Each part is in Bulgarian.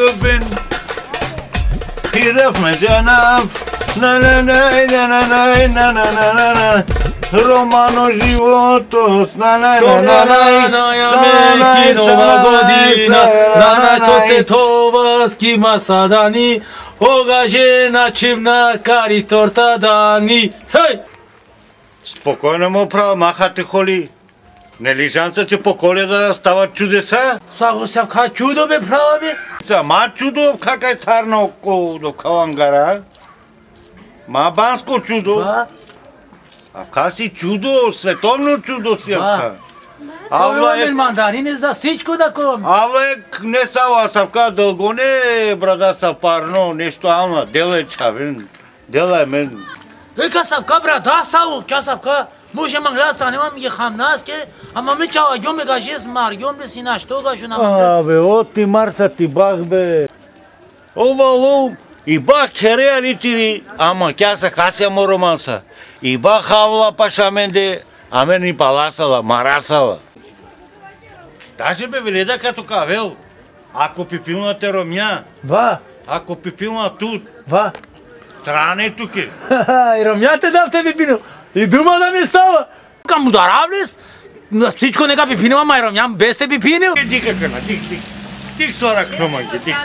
любим. Хирав меджанав. На-на-на-на-на-на-на-на-на. Романо животос. Ки нова година. Нанайсоте това скима садани. Огаже начимна кари торта дани. Хей! Спокойно му права, махате холи. Не лижанците по Коледа стават чудеса? Саго сявка чудо бе права бе. Сама чудо, кака е тарна около до Калангара. Ма банско чудо. Авка си чудо, световно чудо си авка. Авла е мандарин за всичко да ком. Авла е не сава савка дълго не брада са парно, нещо алма. Дела е чавин. Дела е мен. Ека савка брада сау, кя савка. Може мангла станемам ги хамнаске, ама ми чава гьом бе гажес маргьом бе си нашто гажу на мангла. Абе, от ти марса ти бах бе. Овало, и бах черея ли тири, ама кя са хася му романса. И бах авла пашаменде, а мен и паласала, марасала. Даже бе веледа като кавел, ако пипилна те ромня, ако пипилна тут, тране туке. И ромня те дав те пипил. И дума да не става. Към ударавлис, всичко нека пипинила, май ромням без те пипинил. Дика къна, дик. Дик сора кроманке, дик.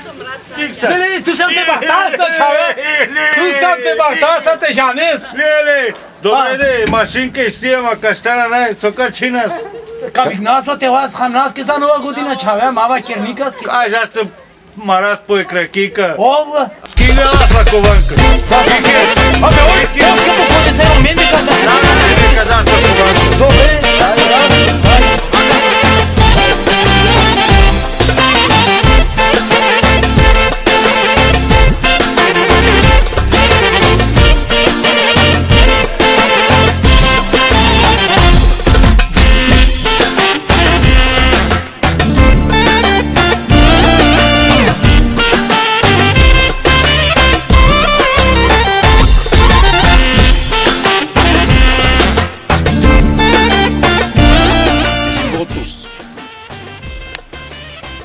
Дик са. Леле, ту съм те бахтаса, чаве. Ту съм те бахтаса, те жанес. Леле, добре де, машинка и сиема каштана най, сока чинас. Кабих насла те вас хамнаски за нова година, чаве, мава керникаски. Кажа ще марас по екракика. Овла. Кинела са кованка. Абе, ой, тяска по коне се ромен дека да. Нека да са кованка. Добре.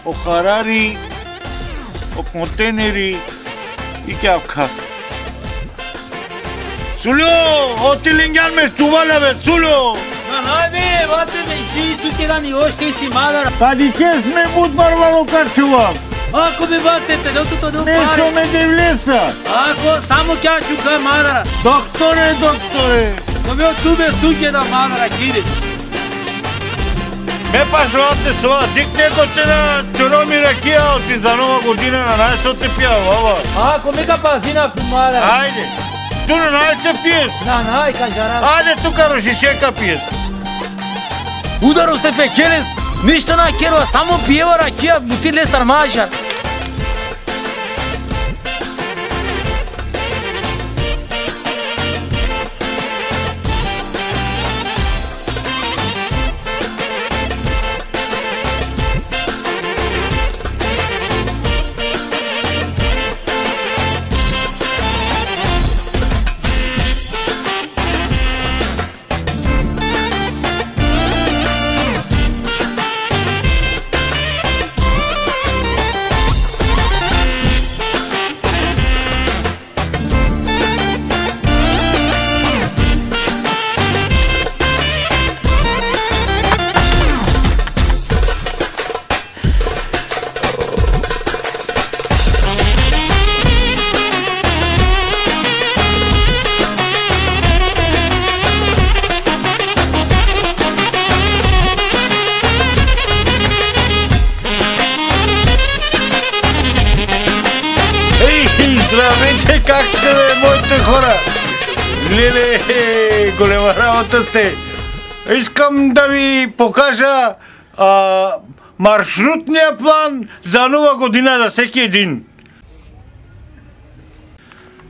O Harari, o conteneri и кявка. Сулю, оти лингян ме чувала бе, Сулю! Най бе, вате бе, си тук едани още си мадара. Тади чест ме буд барвало кар чувам. Ако бе батете, докато до пари. Нещо ме не влеса. Ако само тя чука мадара. Докторе. Добе от тубе тук да мадара, кири. Ме пашвате сва, дикне готина чуроми ракия оти за нова година на най-со те пия, баба. Ако мека пазина мадара. Айде, ту на най-се пиес. Най, канжара. Айде, тука рошишека пиес. Ударо сте пекелес, нищо на керва, само пиева ракия, бутиле сармажа. Здравейте, как сте бе, моите хора? Леле, голема работа сте. Искам да ви покажа маршрутния план за нова година за всеки един.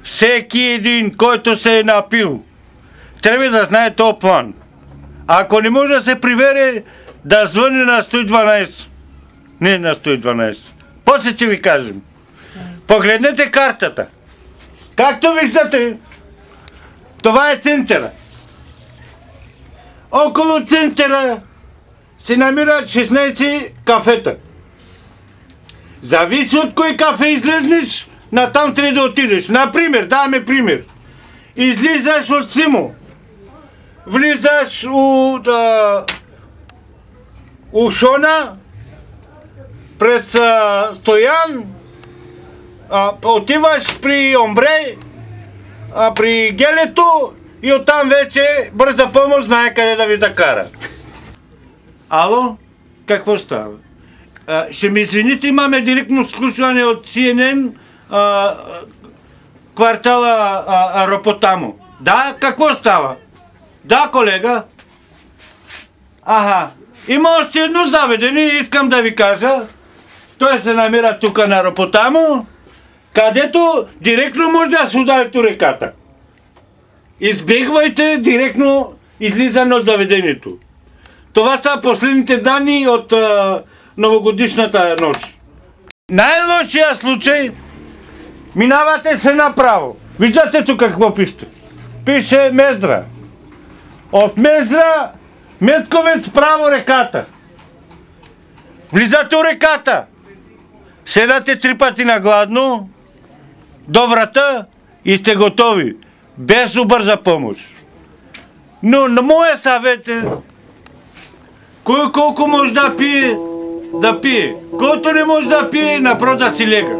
Всеки един, който се е напил, трябва да знае този план. Ако не може да се прибере, да звъни на 112. Не на 112. После ще ви кажем. Погледнете картата. Както виждате, това е центъра. Около центъра се намират 16 кафета. Зависи от кой кафе излезнеш, натам трябва да отидеш. Например, даваме пример. Излизаш от Симо, влизаш у Шона, през Стоян, отиваш при Омбре, при Гелето и оттам вече бърза помощ знае къде да ви закара. Ало? Какво става? Ще ми извините, имаме директно слушване от CNN, квартала Ропотамо. Да, какво става? Да, колега. Има още едно заведение, искам да ви кажа. Той се намира тук на Ропотамо, където директно може да се ударите реката. Избегвайте директно излизане от заведението. Това са последните данни от новогодишната нощ. Най-лошия случай, минавате се направо. Виждате тук какво пише? Пише Мездра. От Мездра, Метковец право реката. Влизате у реката. Седате 3 пъти на гладно до врата и сте готови. Без бърза помощ. Но на моя съвет е, кой колко може да пие, да пие. Който не може да пие, направо да си лега.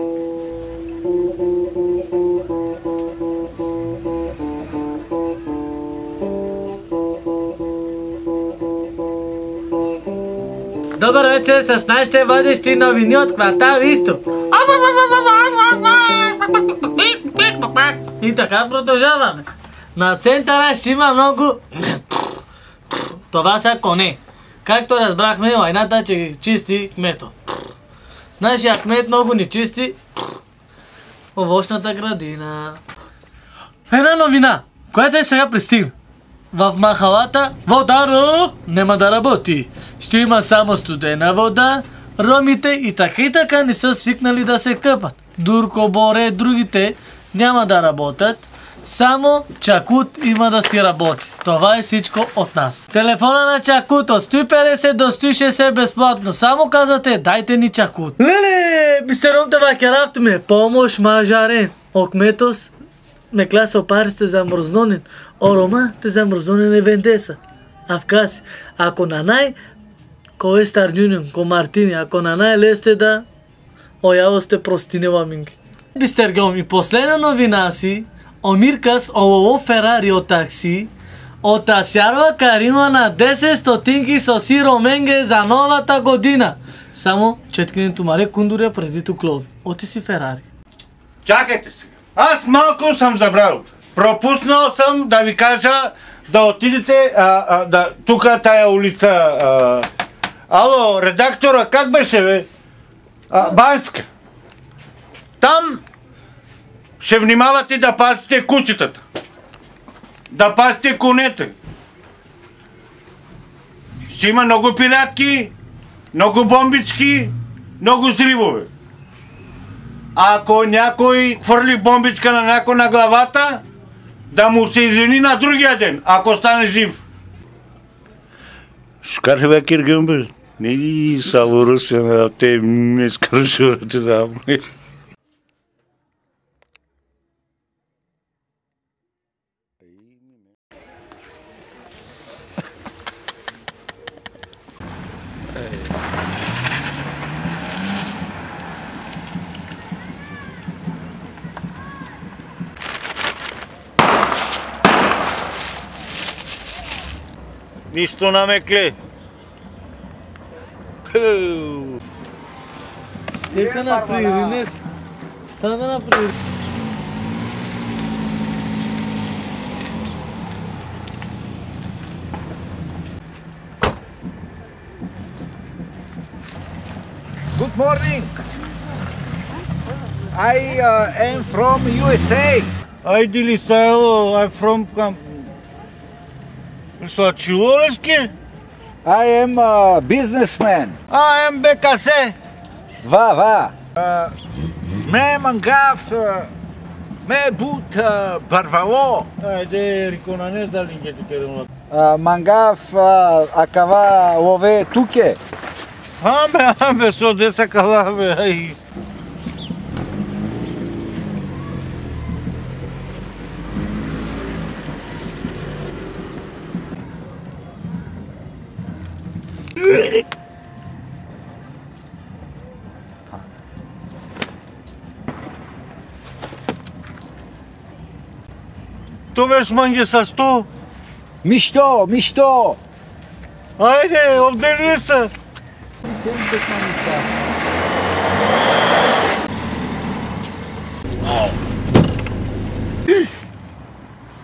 Добър вечер с нашите водещи новини от квартал Изток. И така продължаваме. На центъра ще има много... Това са коне. Както разбрахме, войната, че ги чисти кмето. Нашия кмет много ни чисти овощната градина. Една новина, която е сега пристигна. В махалата водаро няма да работи. Ще има само студена вода. Ромите и така не са свикнали да се къпат. Дурко, Боре, другите няма да работят. Само Чакут има да си работи. Това е всичко от нас. Телефона на Чакут от 150 до 160 безплатно. Само казвате, дайте ни Чакут. Леле, мистером това керавтме. Помощ мажарен. Окметос me claso parte zamrznonin, oroma te zamrznonin vendesa. Afkasi, ako nanaj, ko estar junior, ko Martini, ako nanaj leste da, ояво сте простинева минги. Бистергом и последна новина си, Омиркас олово Ферари от такси, от Асярова Карина на 10 стотинки соси роменге за новата година. Само четкинето маре кундуря преди туклови. Оти си Ферари. Чакайте сега. Аз малко съм забрал. Пропуснал съм да ви кажа да отидете тук тая улица. Ало, редактора, как беше бе? Банска. Там ще внимавате да пазите кучетата. Да пазите конете. Ще има много пиратки, много бомбички, много зривове. Ако някой хвърли бомбичка на някой на главата, да му се извини на другия ден, ако стане жив. Шкарва киргъмбе. Не само Русия, те не скършурате да. Нищо намекле. Нека направи, Ринес. Само да направи. Good morning. I am from USA. Ай, Дилисайло, I'm from... Слачиловски? I am a businessman. I am БКС. Va. Ме мангав, ме бут барвало. Айде, риконанес да лингете керемат. Мангав акава лове туке. Ame, só dessa calava aí. Tu vezi manghe să sto? Mișto! Haide, obdelisă!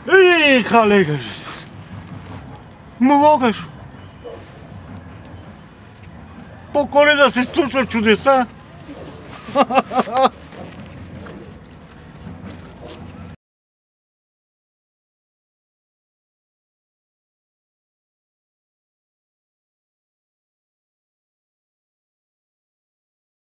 Ej, kolegaš! Mogogaš! Поколи да се случват чудеса!